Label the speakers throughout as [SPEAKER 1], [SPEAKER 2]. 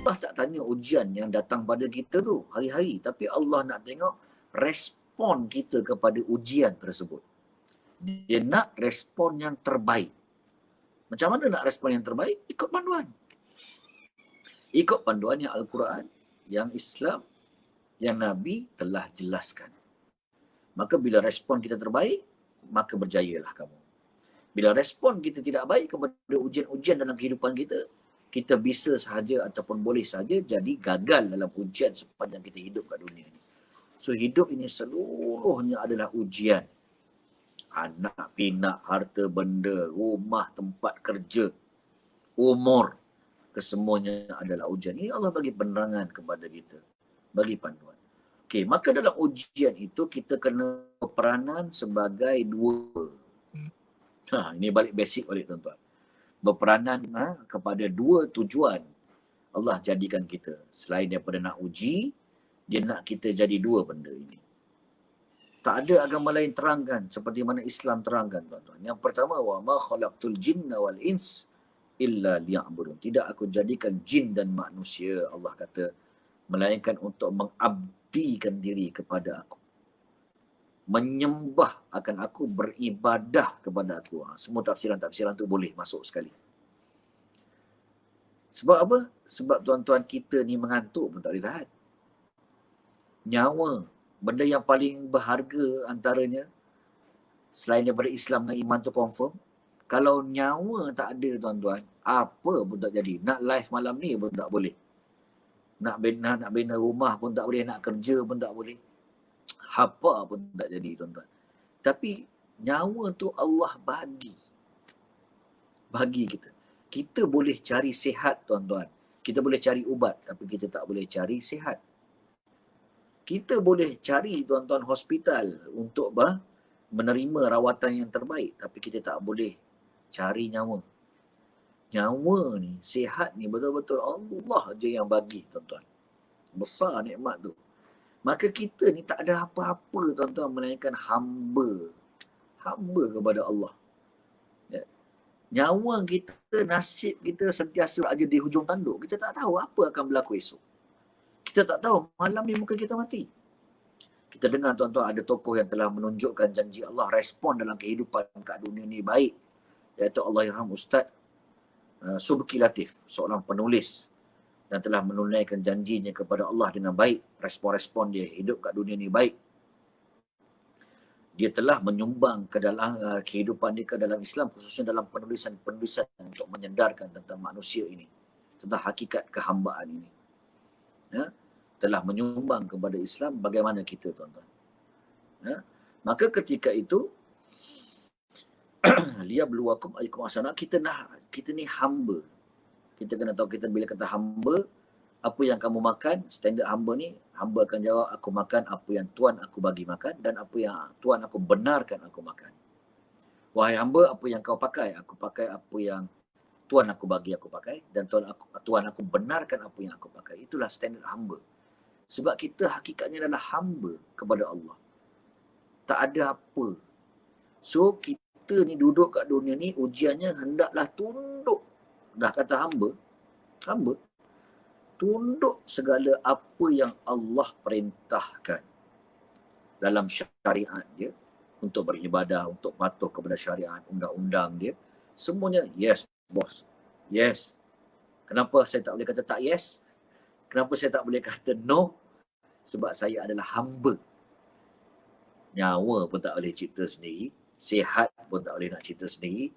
[SPEAKER 1] Allah tak tanya ujian yang datang pada kita tu hari-hari. Tapi Allah nak tengok respon kita kepada ujian tersebut. Dia nak respon yang terbaik. Macam mana nak respon yang terbaik? Ikut panduan. Ikut panduan yang Al-Quran, yang Islam, yang Nabi telah jelaskan. Maka bila respon kita terbaik, maka berjayalah kamu. Bila respon kita tidak baik kepada ujian-ujian dalam kehidupan kita, kita bisa sahaja ataupun boleh sahaja jadi gagal dalam ujian sepanjang kita hidup kat dunia ini. So hidup ini seluruhnya adalah ujian. Anak, pinak, harta, benda, rumah, tempat kerja, umur, kesemuanya adalah ujian. Ini Allah bagi penerangan kepada kita, bagi panduan. Okey, maka dalam ujian itu kita kena berperanan sebagai dua. Ini balik basic balik tuan-tuan. Berperanan kepada dua tujuan Allah jadikan kita. Selain daripada nak uji, dia nak kita jadi dua benda ini. Tak ada agama lain terangkan seperti mana Islam terangkan, tuan-tuan. Yang pertama, wa ma khalaqtul jinna wal ins illa liya'budun. Tidak aku jadikan jin dan manusia, Allah kata, melainkan untuk mengabdikan diri kepada aku. Menyembah akan aku, beribadah kepada aku. Semua tafsiran-tafsiran tu boleh masuk sekali. Sebab apa? Sebab tuan-tuan kita ni mengantuk pun tak boleh tahan. Nyawa, benda yang paling berharga antaranya, selain daripada Islam dan iman tu confirm, kalau nyawa tak ada tuan-tuan, apa pun tak jadi. Nak live malam ni pun tak boleh. Nak bina rumah pun tak boleh, nak kerja pun tak boleh. Apa pun tak jadi, tuan-tuan. Tapi nyawa tu Allah bagi kita. Kita boleh cari sihat, tuan-tuan. Kita boleh cari ubat, tapi kita tak boleh cari sihat. Kita boleh cari, tuan-tuan, hospital untuk menerima rawatan yang terbaik, tapi kita tak boleh cari nyawa. Nyawa ni, sihat ni betul-betul Allah je yang bagi, tuan-tuan. Besar nikmat tu. Maka kita ni tak ada apa-apa, tuan-tuan, melainkan hamba. Hamba kepada Allah. Ya. Nyawa kita, nasib kita sentiasa berada di hujung tanduk. Kita tak tahu apa akan berlaku esok. Kita tak tahu malam ni mungkin kita mati. Kita dengar, tuan-tuan, ada tokoh yang telah menunjukkan janji Allah, respon dalam kehidupan kat dunia ni baik. Iaitu Allahyarham Ustaz Subki Latif, seorang penulis dan telah menunaikan janjinya kepada Allah dengan baik. Respon-respon dia hidup kat dunia ni baik. Dia telah menyumbang ke dalam kehidupan dia ke dalam Islam, khususnya dalam penulisan-penulisan untuk menyedarkan tentang manusia ini, tentang hakikat kehambaan ini. Ya, telah menyumbang kepada Islam. Bagaimana kita, tuan-tuan? Ya, maka ketika itu liyabluwakum ayyukum ahsanu, kita ni hamba. Kita kena tahu, kita bila kata hamba, apa yang kamu makan, standard hamba ni, hamba akan jawab, aku makan apa yang Tuhan aku bagi makan dan apa yang Tuhan aku benarkan aku makan. Wahai hamba, apa yang kau pakai? Aku pakai apa yang Tuhan aku bagi aku pakai dan Tuhan aku benarkan apa yang aku pakai. Itulah standard hamba. Sebab kita hakikatnya adalah hamba kepada Allah. Tak ada apa. So kita ni duduk kat dunia ni, ujiannya hendaklah tunduk. Dah kata hamba, tunduk segala apa yang Allah perintahkan dalam syariat dia, untuk beribadah, untuk patuh kepada syariat, undang-undang dia. Semuanya yes, bos. Yes. Kenapa saya tak boleh kata tak yes? Kenapa saya tak boleh kata no? Sebab saya adalah hamba. Nyawa pun tak boleh cipta sendiri. Sihat pun tak boleh nak cipta sendiri.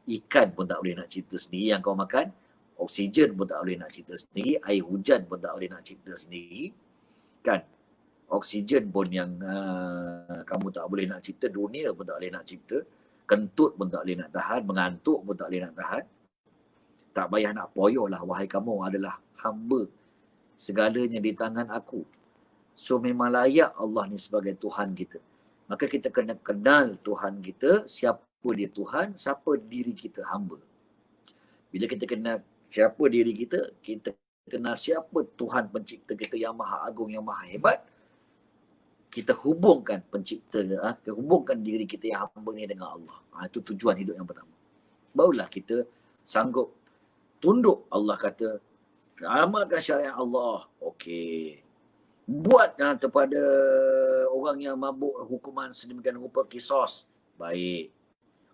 [SPEAKER 1] Ikan pun tak boleh nak cipta sendiri yang kau makan. Oksigen pun tak boleh nak cipta sendiri. Air hujan pun tak boleh nak cipta sendiri. Kan? Oksigen pun yang kamu tak boleh nak cipta. Dunia pun tak boleh nak cipta. Kentut pun tak boleh nak tahan. Mengantuk pun tak boleh nak tahan. Tak payah nak poyo lah. Wahai kamu adalah hamba. Segalanya di tangan aku. So memang layak Allah ni sebagai Tuhan kita. Maka kita kena kenal Tuhan kita. Siapa dia Tuhan, siapa diri kita hamba. Bila kita kenal siapa diri kita, kita kenal siapa Tuhan pencipta kita yang maha agung, yang maha hebat, kita hubungkan pencipta, hubungkan diri kita yang hamba ni dengan Allah. Itu tujuan hidup yang pertama. Barulah kita sanggup tunduk. Allah kata, Amalkan syariat Allah. Okey. Buat kepada orang yang mabuk hukuman sedemikian rupa kisos. Baik.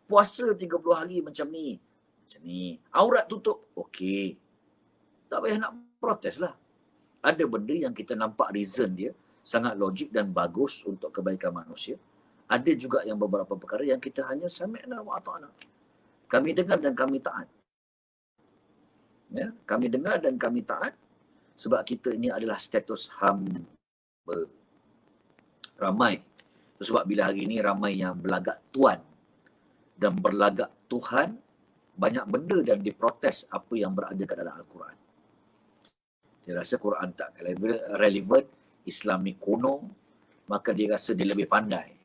[SPEAKER 1] Puasa 30 hari macam ni. Macam ni. Aurat tutup. Okey. Tak payah nak protes lah. Ada benda yang kita nampak reason dia sangat logik dan bagus untuk kebaikan manusia. Ada juga yang beberapa perkara yang kita hanya sami'na wa ata'na. Kami dengar dan kami taat. Ya, kami dengar dan kami taat sebab kita ini adalah status hamba. Ramai. Sebab bila hari ini ramai yang berlagak tuan dan berlagak Tuhan, banyak benda dan diprotes apa yang berada kat dalam Al-Quran. Dia rasa Quran tak relevan, Islam ni kuno, maka dia rasa dia lebih pandai.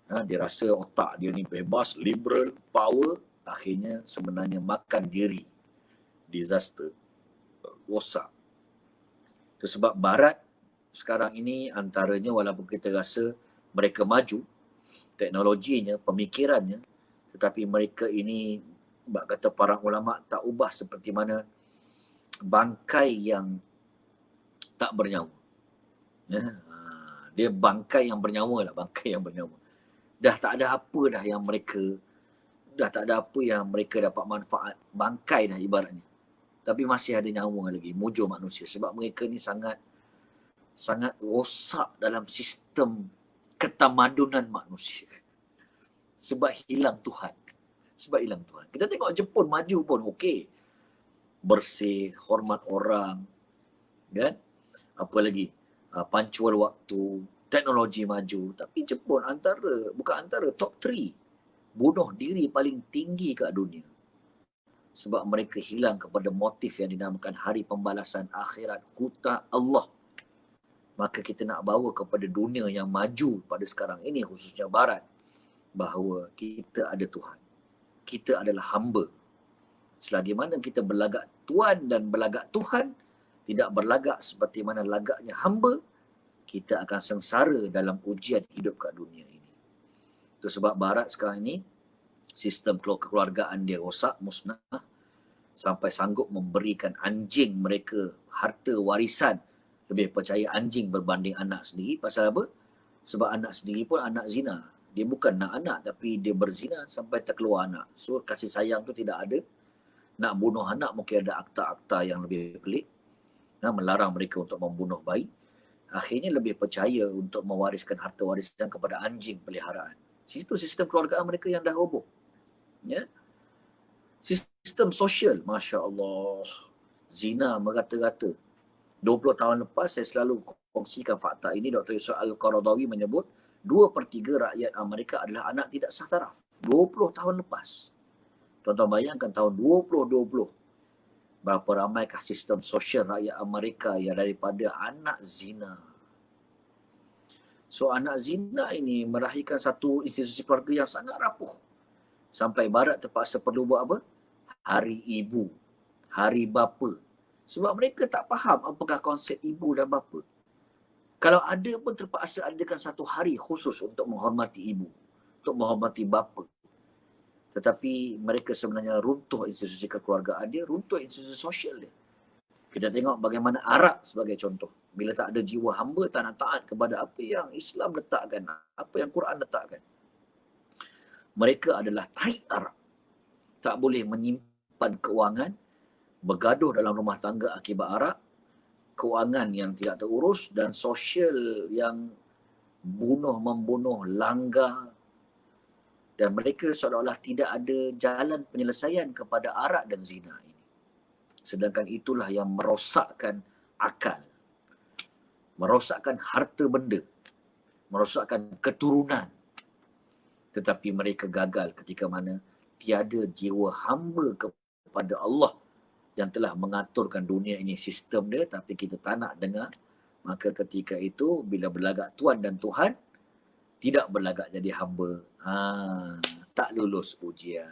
[SPEAKER 1] Dia rasa otak dia ni bebas, liberal, power, akhirnya sebenarnya makan diri. Disaster, rosak. Itu sebab Barat sekarang ini antaranya walaupun kita rasa mereka maju, teknologinya, pemikirannya, tetapi mereka ini, kata para ulama, tak ubah seperti mana bangkai yang tak bernyawa. Ya, dia bangkai yang bernyawa lah, bangkai yang bernyawa. Dah tak ada apa dah yang mereka, dah tak ada apa yang mereka dapat manfaat. Bangkai dah ibaratnya. Tapi masih ada nyawa lagi, mujur manusia. Sebab mereka ni sangat rosak dalam sistem ketamadunan manusia. Sebab hilang Tuhan. Sebab hilang Tuhan. Kita tengok Jepun maju pun okey. Bersih, hormat orang. Kan? Apa lagi? Punctual waktu, teknologi maju. Tapi Jepun top 3 bunuh diri paling tinggi kat dunia. Sebab mereka hilang kepada motif yang dinamakan hari pembalasan akhirat, huta Allah. Maka kita nak bawa kepada dunia yang maju pada sekarang ini, khususnya Barat, bahawa kita ada Tuhan. Kita adalah hamba. Selagi mana kita berlagak Tuan dan berlagak Tuhan, tidak berlagak seperti mana lagaknya hamba, kita akan sengsara dalam ujian hidup kat dunia ini. Itu sebab Barat sekarang ini, sistem kekeluargaan dia rosak, musnah, sampai sanggup memberikan anjing mereka harta warisan. Lebih percaya anjing berbanding anak sendiri. Pasal apa? Sebab anak sendiri pun anak zina. Dia bukan nak anak, tapi dia berzina sampai terkeluar anak. So kasih sayang tu tidak ada. Nak bunuh anak mungkin ada akta-akta yang lebih pelik. Melarang mereka untuk membunuh bayi. Akhirnya lebih percaya untuk mewariskan harta warisan kepada anjing peliharaan. Itu sistem keluargaan mereka yang dah roboh. Ya. Sistem sosial, Masya Allah. Zina merata-rata. 20 tahun lepas saya selalu kongsikan fakta ini. Dr. Yusuf Al-Qaradawi menyebut 2/3 rakyat Amerika adalah anak tidak sah taraf. 20 tahun lepas. Tuan-tuan bayangkan tahun 2020. Berapa ramaikah sistem sosial rakyat Amerika yang daripada anak zina. So anak zina ini melahirkan satu institusi keluarga yang sangat rapuh. Sampai Barat terpaksa perlu buat apa? Hari ibu, hari bapa. Sebab mereka tak faham apakah konsep ibu dan bapa. Kalau ada pun terpaksa adakan satu hari khusus untuk menghormati ibu, untuk menghormati bapa. Tetapi mereka sebenarnya runtuh institusi kekeluargaan dia, runtuh institusi sosial dia. Kita tengok bagaimana Arab sebagai contoh. Bila tak ada jiwa hamba, tak nak taat kepada apa yang Islam letakkan, apa yang Quran letakkan. Mereka adalah taik Arab. Tak boleh menyimpan keuangan, bergaduh dalam rumah tangga akibat arak, keuangan yang tidak terurus dan sosial yang membunuh, langgar. Dan mereka seolah-olah tidak ada jalan penyelesaian kepada arak dan zina ini. Sedangkan itulah yang merosakkan akal, merosakkan harta benda, merosakkan keturunan. Tetapi mereka gagal ketika mana tiada jiwa hamba kepada Allah yang telah mengaturkan dunia ini, sistem dia, tapi kita tak nak dengar. Maka ketika itu bila berlagak Tuan dan Tuhan, tidak berlagak jadi hamba, tak lulus ujian.